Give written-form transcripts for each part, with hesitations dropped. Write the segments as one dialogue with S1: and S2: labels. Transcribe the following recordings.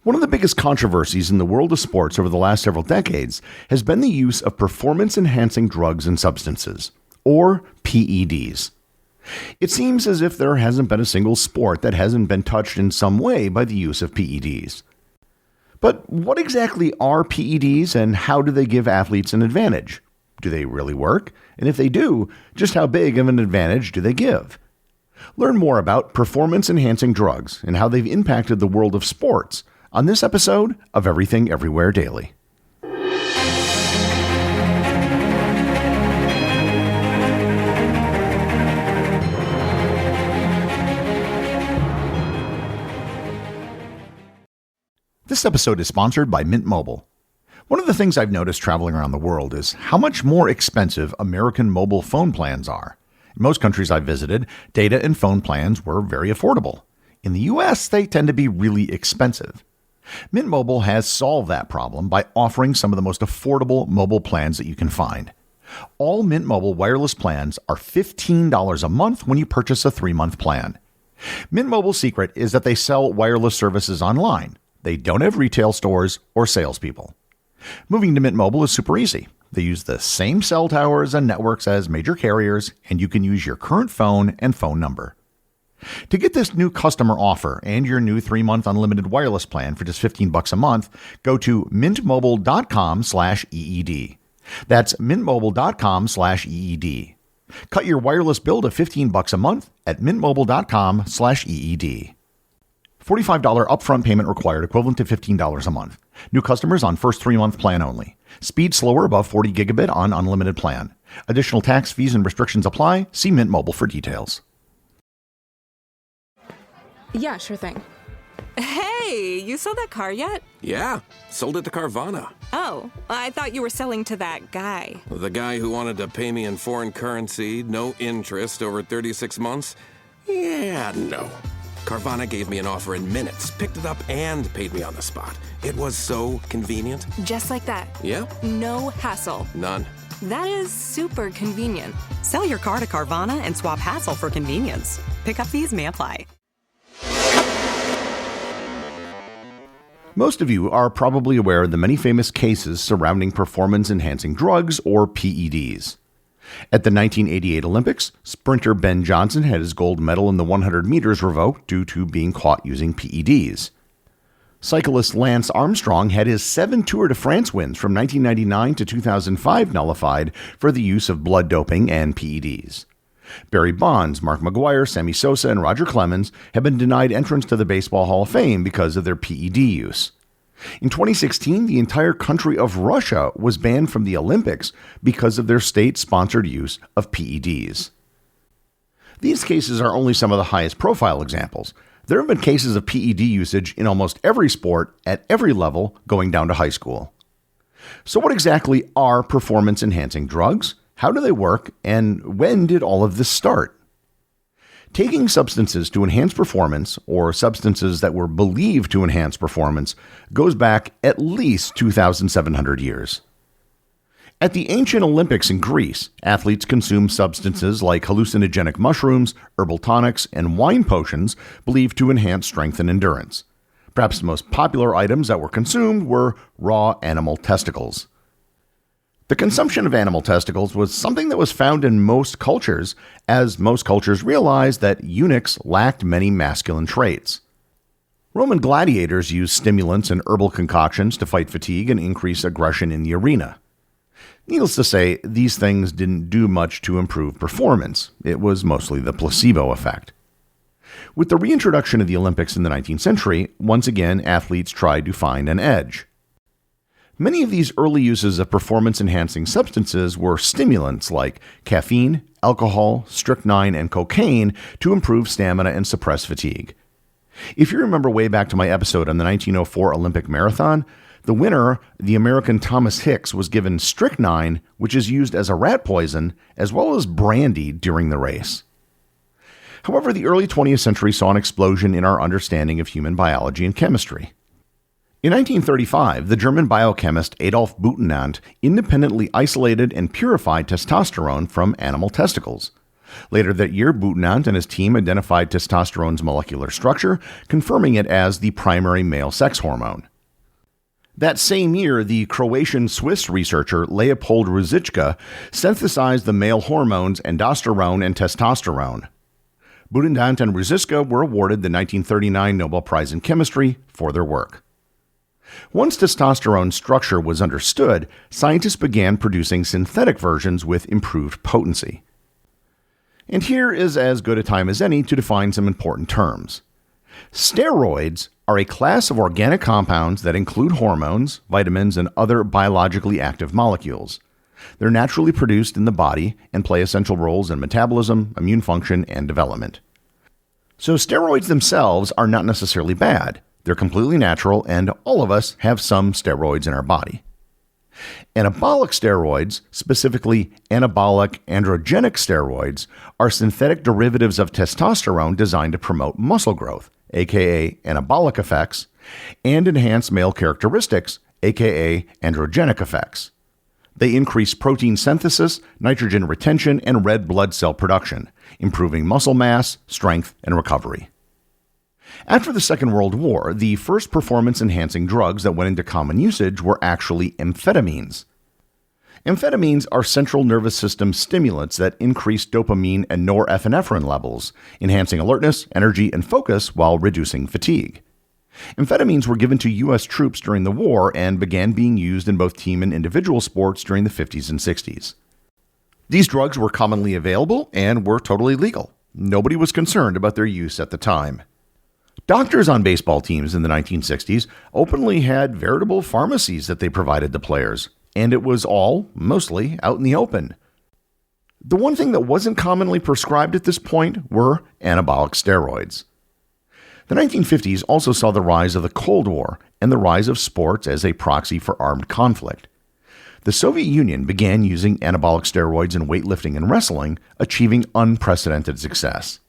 S1: One of the biggest controversies in the world of sports over the last several decades has been the use of performance-enhancing drugs and substances, or PEDs. It seems as if there hasn't been a single sport that hasn't been touched in some way by the use of PEDs. But what exactly are PEDs and how do they give athletes an advantage? Do they really work? And if they do, just how big of an advantage do they give? Learn more about performance-enhancing drugs and how they've impacted the world of sports on this episode of Everything Everywhere Daily. This episode is sponsored by Mint Mobile. One of the things I've noticed traveling around the world is how much more expensive American mobile phone plans are. In most countries I've visited, data and phone plans were very affordable. In the US, they tend to be really expensive. Mint Mobile has solved that problem by offering some of the most affordable mobile plans that you can find. All Mint Mobile wireless plans are $15 a month when you purchase a 3-month plan. Mint Mobile's secret is that they sell wireless services online. They don't have retail stores or salespeople. Moving to Mint Mobile is super easy. They use the same cell towers and networks as major carriers, and you can use your current phone and phone number. To get this new customer offer and your new 3-month unlimited wireless plan for just $15 a month, go to mintmobile.com/EED. That's mintmobile.com/EED. Cut your wireless bill to $15 a month at mintmobile.com/EED. $45 upfront payment required, equivalent to $15 a month. New customers on first 3-month plan only. Speed slower above 40 gigabit on unlimited plan. Additional tax, fees, and restrictions apply. See Mint Mobile for details.
S2: Yeah, sure thing.
S3: Hey, you sold that car yet?
S4: Yeah, sold it to Carvana.
S3: Oh, I thought you were selling to that guy.
S4: The guy who wanted to pay me in foreign currency, no interest, over 36 months? Yeah, no. Carvana gave me an offer in minutes, picked it up, and paid me on the spot. It was so convenient.
S3: Just like that.
S4: Yep.
S3: No hassle.
S4: None.
S3: That is super convenient.
S5: Sell your car to Carvana and swap hassle for convenience. Pickup fees may apply.
S1: Most of you are probably aware of the many famous cases surrounding performance-enhancing drugs, or PEDs. At the 1988 Olympics, sprinter Ben Johnson had his gold medal in the 100 meters revoked due to being caught using PEDs. Cyclist Lance Armstrong had his 7 Tour de France wins from 1999 to 2005 nullified for the use of blood doping and PEDs. Barry Bonds, Mark McGwire, Sammy Sosa, and Roger Clemens have been denied entrance to the Baseball Hall of Fame because of their PED use. In 2016, the entire country of Russia was banned from the Olympics because of their state-sponsored use of PEDs. These cases are only some of the highest profile examples. There have been cases of PED usage in almost every sport at every level going down to high school. So what exactly are performance-enhancing drugs? How do they work, and when did all of this start? Taking substances to enhance performance, or substances that were believed to enhance performance, goes back at least 2,700 years. At the ancient Olympics in Greece, athletes consumed substances like hallucinogenic mushrooms, herbal tonics, and wine potions believed to enhance strength and endurance. Perhaps the most popular items that were consumed were raw animal testicles. The consumption of animal testicles was something that was found in most cultures, as most cultures realized that eunuchs lacked many masculine traits. Roman gladiators used stimulants and herbal concoctions to fight fatigue and increase aggression in the arena. Needless to say, these things didn't do much to improve performance. It was mostly the placebo effect. With the reintroduction of the Olympics in the 19th century, once again athletes tried to find an edge. Many of these early uses of performance-enhancing substances were stimulants like caffeine, alcohol, strychnine, and cocaine to improve stamina and suppress fatigue. If you remember way back to my episode on the 1904 Olympic Marathon, the winner, the American Thomas Hicks, was given strychnine, which is used as a rat poison, as well as brandy during the race. However, the early 20th century saw an explosion in our understanding of human biology and chemistry. In 1935, the German biochemist Adolf Butenandt independently isolated and purified testosterone from animal testicles. Later that year, Butenandt and his team identified testosterone's molecular structure, confirming it as the primary male sex hormone. That same year, the Croatian-Swiss researcher Leopold Ruzicka synthesized the male hormones aldosterone and testosterone. Butenandt and Ruzicka were awarded the 1939 Nobel Prize in Chemistry for their work. Once testosterone's structure was understood, scientists began producing synthetic versions with improved potency. And here is as good a time as any to define some important terms. Steroids are a class of organic compounds that include hormones, vitamins, and other biologically active molecules. They're naturally produced in the body and play essential roles in metabolism, immune function, and development. So steroids themselves are not necessarily bad. They're completely natural, and all of us have some steroids in our body. Anabolic steroids, specifically anabolic androgenic steroids, are synthetic derivatives of testosterone designed to promote muscle growth, aka anabolic effects, and enhance male characteristics, aka androgenic effects. They increase protein synthesis, nitrogen retention, and red blood cell production, improving muscle mass, strength, and recovery. After the Second World War, the first performance-enhancing drugs that went into common usage were actually amphetamines. Amphetamines are central nervous system stimulants that increase dopamine and norepinephrine levels, enhancing alertness, energy, and focus while reducing fatigue. Amphetamines were given to U.S. troops during the war and began being used in both team and individual sports during the 50s and 60s. These drugs were commonly available and were totally legal. Nobody was concerned about their use at the time. Doctors on baseball teams in the 1960s openly had veritable pharmacies that they provided to players, and it was all, mostly, out in the open. The one thing that wasn't commonly prescribed at this point were anabolic steroids. The 1950s also saw the rise of the Cold War and the rise of sports as a proxy for armed conflict. The Soviet Union began using anabolic steroids in weightlifting and wrestling, achieving unprecedented success.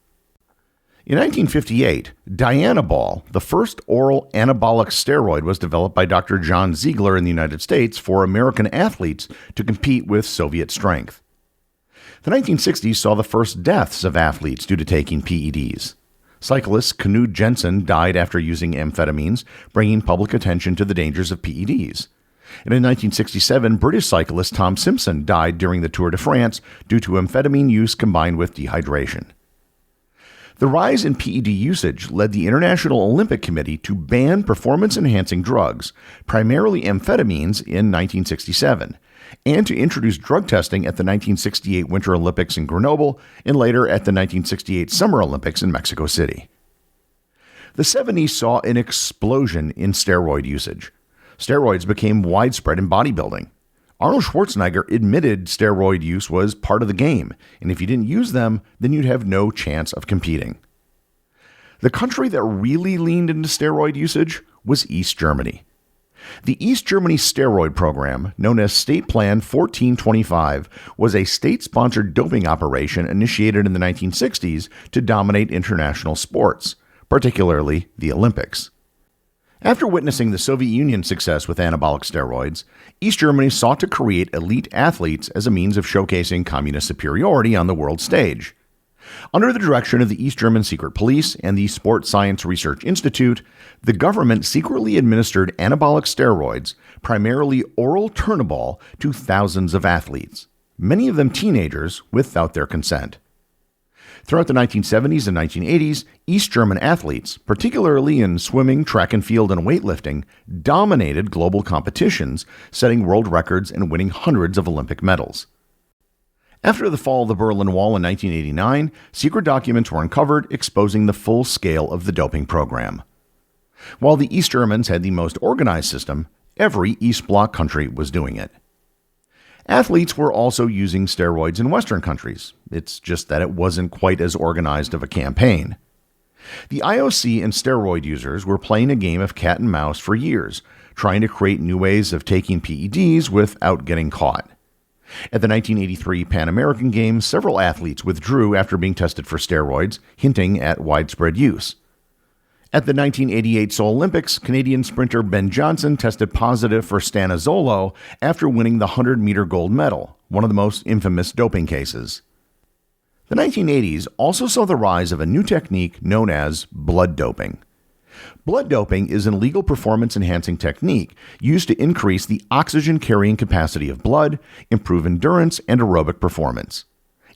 S1: In 1958, Dianabol, the first oral anabolic steroid, was developed by Dr. John Ziegler in the United States for American athletes to compete with Soviet strength. The 1960s saw the first deaths of athletes due to taking PEDs. Cyclist Knut Jensen died after using amphetamines, bringing public attention to the dangers of PEDs. And in 1967, British cyclist Tom Simpson died during the Tour de France due to amphetamine use combined with dehydration. The rise in PED usage led the International Olympic Committee to ban performance-enhancing drugs, primarily amphetamines, in 1967, and to introduce drug testing at the 1968 Winter Olympics in Grenoble and later at the 1968 Summer Olympics in Mexico City. The 70s saw an explosion in steroid usage. Steroids became widespread in bodybuilding. Arnold Schwarzenegger admitted steroid use was part of the game, and if you didn't use them, then you'd have no chance of competing. The country that really leaned into steroid usage was East Germany. The East Germany steroid program, known as State Plan 1425, was a state-sponsored doping operation initiated in the 1960s to dominate international sports, particularly the Olympics. After witnessing the Soviet Union's success with anabolic steroids, East Germany sought to create elite athletes as a means of showcasing communist superiority on the world stage. Under the direction of the East German Secret Police and the Sport Science Research Institute, the government secretly administered anabolic steroids, primarily oral Turnabol, to thousands of athletes, many of them teenagers, without their consent. Throughout the 1970s and 1980s, East German athletes, particularly in swimming, track and field, and weightlifting, dominated global competitions, setting world records and winning hundreds of Olympic medals. After the fall of the Berlin Wall in 1989, secret documents were uncovered exposing the full scale of the doping program. While the East Germans had the most organized system, every East Bloc country was doing it. Athletes were also using steroids in Western countries. It's just that it wasn't quite as organized of a campaign. The IOC and steroid users were playing a game of cat and mouse for years, trying to create new ways of taking PEDs without getting caught. At the 1983 Pan American Games, several athletes withdrew after being tested for steroids, hinting at widespread use. At the 1988 Seoul Olympics, Canadian sprinter Ben Johnson tested positive for stanozolol after winning the 100-meter gold medal, one of the most infamous doping cases. The 1980s also saw the rise of a new technique known as blood doping. Blood doping is an illegal performance-enhancing technique used to increase the oxygen-carrying capacity of blood, improve endurance, and aerobic performance.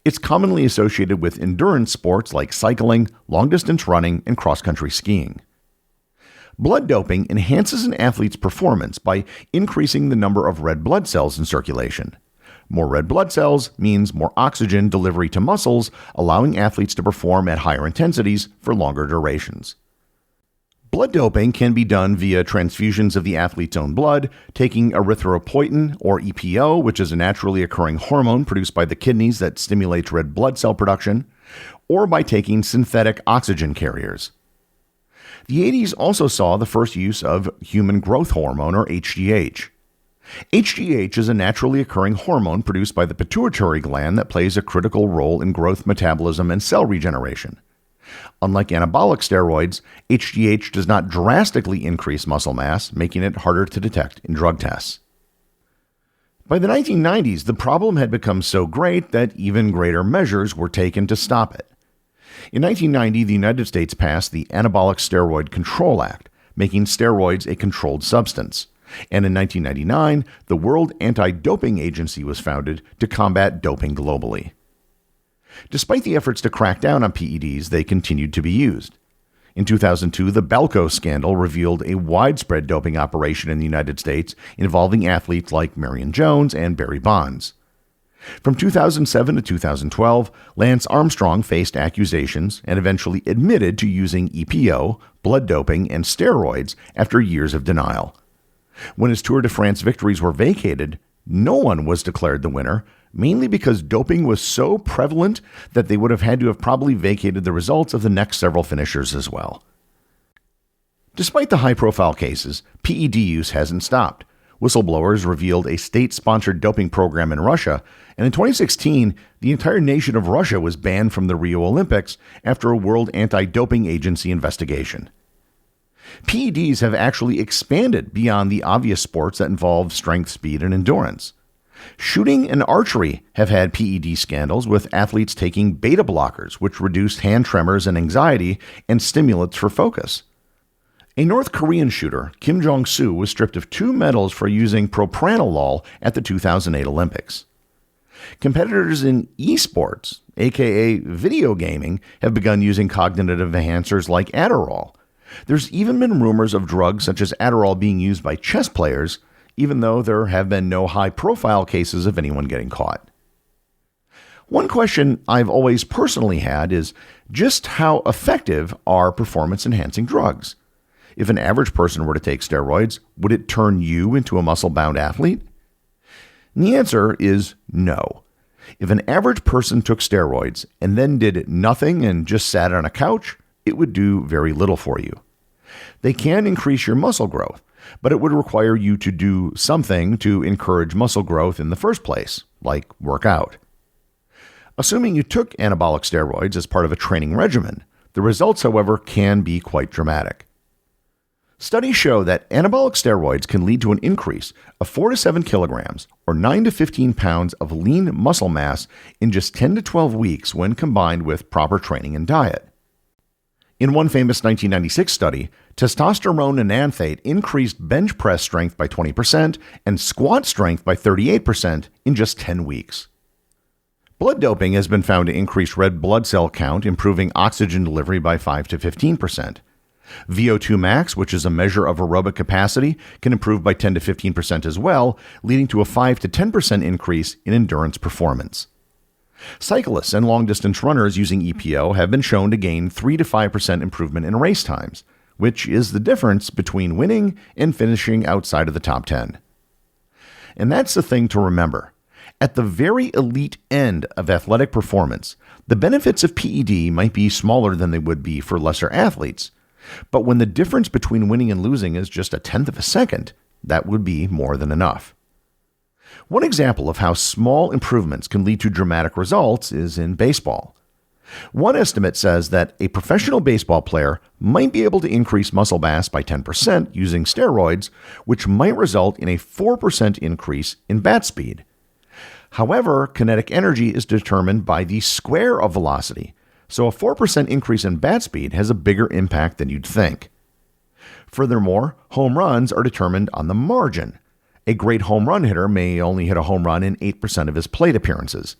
S1: It's commonly associated with endurance sports like cycling, long-distance running, and cross-country skiing. Blood doping enhances an athlete's performance by increasing the number of red blood cells in circulation. More red blood cells means more oxygen delivery to muscles, allowing athletes to perform at higher intensities for longer durations. Blood doping can be done via transfusions of the athlete's own blood, taking erythropoietin, or EPO, which is a naturally occurring hormone produced by the kidneys that stimulates red blood cell production, or by taking synthetic oxygen carriers. The 80s also saw the first use of human growth hormone, or HGH. HGH is a naturally occurring hormone produced by the pituitary gland that plays a critical role in growth, metabolism, and cell regeneration. Unlike anabolic steroids, HGH does not drastically increase muscle mass, making it harder to detect in drug tests. By the 1990s, the problem had become so great that even greater measures were taken to stop it. In 1990, the United States passed the Anabolic Steroid Control Act, making steroids a controlled substance. And in 1999, the World Anti-Doping Agency was founded to combat doping globally. Despite the efforts to crack down on PEDs, they continued to be used. In 2002, the Belko scandal revealed a widespread doping operation in the United States involving athletes like Marion Jones and Barry Bonds. From 2007 to 2012, Lance Armstrong faced accusations and eventually admitted to using EPO, blood doping, and steroids after years of denial. When his Tour de France victories were vacated, no one was declared the winner, mainly because doping was so prevalent that they would have had to have probably vacated the results of the next several finishers as well. Despite the high-profile cases, PED use hasn't stopped. Whistleblowers revealed a state-sponsored doping program in Russia, and in 2016, the entire nation of Russia was banned from the Rio Olympics after a World Anti-Doping Agency investigation. PEDs have actually expanded beyond the obvious sports that involve strength, speed, and endurance. Shooting and archery have had PED scandals, with athletes taking beta blockers, which reduce hand tremors and anxiety, and stimulants for focus. A North Korean shooter, Kim Jong-soo, was stripped of 2 medals for using propranolol at the 2008 Olympics. Competitors in esports, aka video gaming, have begun using cognitive enhancers like Adderall. There's even been rumors of drugs such as Adderall being used by chess players, even though there have been no high-profile cases of anyone getting caught. One question I've always personally had is just how effective are performance-enhancing drugs? If an average person were to take steroids, would it turn you into a muscle-bound athlete? And the answer is no. If an average person took steroids and then did nothing and just sat on a couch, it would do very little for you. They can increase your muscle growth, but it would require you to do something to encourage muscle growth in the first place, like work out. Assuming you took anabolic steroids as part of a training regimen, the results, however, can be quite dramatic. Studies show that anabolic steroids can lead to an increase of 4 to 7 kilograms or 9 to 15 pounds of lean muscle mass in just 10 to 12 weeks when combined with proper training and diet. In one famous 1996 study, testosterone enanthate increased bench press strength by 20% and squat strength by 38% in just 10 weeks. Blood doping has been found to increase red blood cell count, improving oxygen delivery by 5 to 15%. VO2 max, which is a measure of aerobic capacity, can improve by 10 to 15% as well, leading to a 5 to 10% increase in endurance performance. Cyclists and long-distance runners using EPO have been shown to gain 3 to 5% improvement in race times, which is the difference between winning and finishing outside of the top 10. And that's the thing to remember. At the very elite end of athletic performance, the benefits of PED might be smaller than they would be for lesser athletes. But when the difference between winning and losing is just a tenth of a second, that would be more than enough. One example of how small improvements can lead to dramatic results is in baseball. One estimate says that a professional baseball player might be able to increase muscle mass by 10% using steroids, which might result in a 4% increase in bat speed. However, kinetic energy is determined by the square of velocity, so a 4% increase in bat speed has a bigger impact than you'd think. Furthermore, home runs are determined on the margin. A great home run hitter may only hit a home run in 8% of his plate appearances.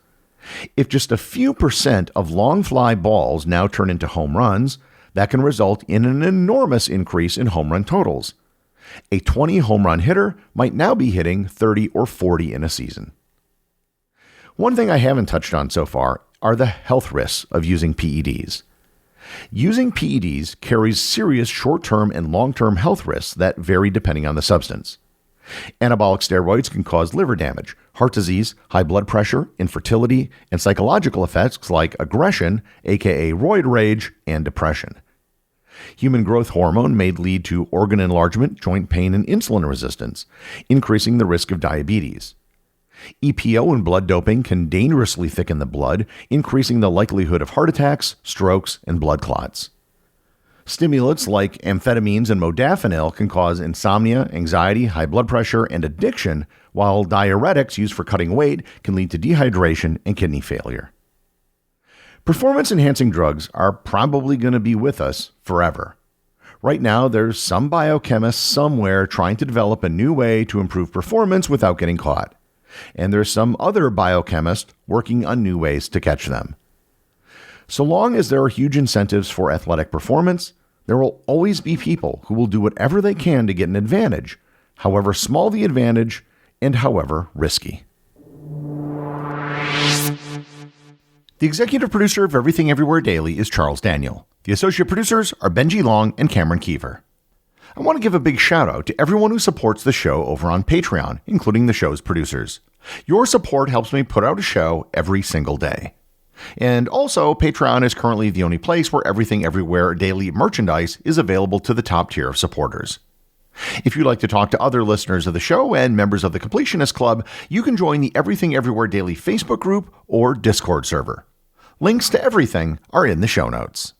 S1: If just a few percent of long fly balls now turn into home runs, that can result in an enormous increase in home run totals. A 20 home run hitter might now be hitting 30 or 40 in a season. One thing I haven't touched on so far are the health risks of using PEDs. Using PEDs carries serious short-term and long-term health risks that vary depending on the substance. Anabolic steroids can cause liver damage, heart disease, high blood pressure, infertility, and psychological effects like aggression, aka roid rage, and depression. Human growth hormone may lead to organ enlargement, joint pain, and insulin resistance, increasing the risk of diabetes. EPO and blood doping can dangerously thicken the blood, increasing the likelihood of heart attacks, strokes, and blood clots. Stimulants like amphetamines and modafinil can cause insomnia, anxiety, high blood pressure, and addiction, while diuretics used for cutting weight can lead to dehydration and kidney failure. Performance-enhancing drugs are probably going to be with us forever. Right now, there's some biochemist somewhere trying to develop a new way to improve performance without getting caught. And there's some other biochemist working on new ways to catch them. So long as there are huge incentives for athletic performance, there will always be people who will do whatever they can to get an advantage, however small the advantage and however risky. The executive producer of Everything Everywhere Daily is Charles Daniel. The associate producers are Benji Long and Cameron Kieffer. I want to give a big shout out to everyone who supports the show over on Patreon, including the show's producers. Your support helps me put out a show every single day. And also, Patreon is currently the only place where Everything Everywhere Daily merchandise is available to the top tier of supporters. If you'd like to talk to other listeners of the show and members of the Completionist Club, you can join the Everything Everywhere Daily Facebook group or Discord server. Links to everything are in the show notes.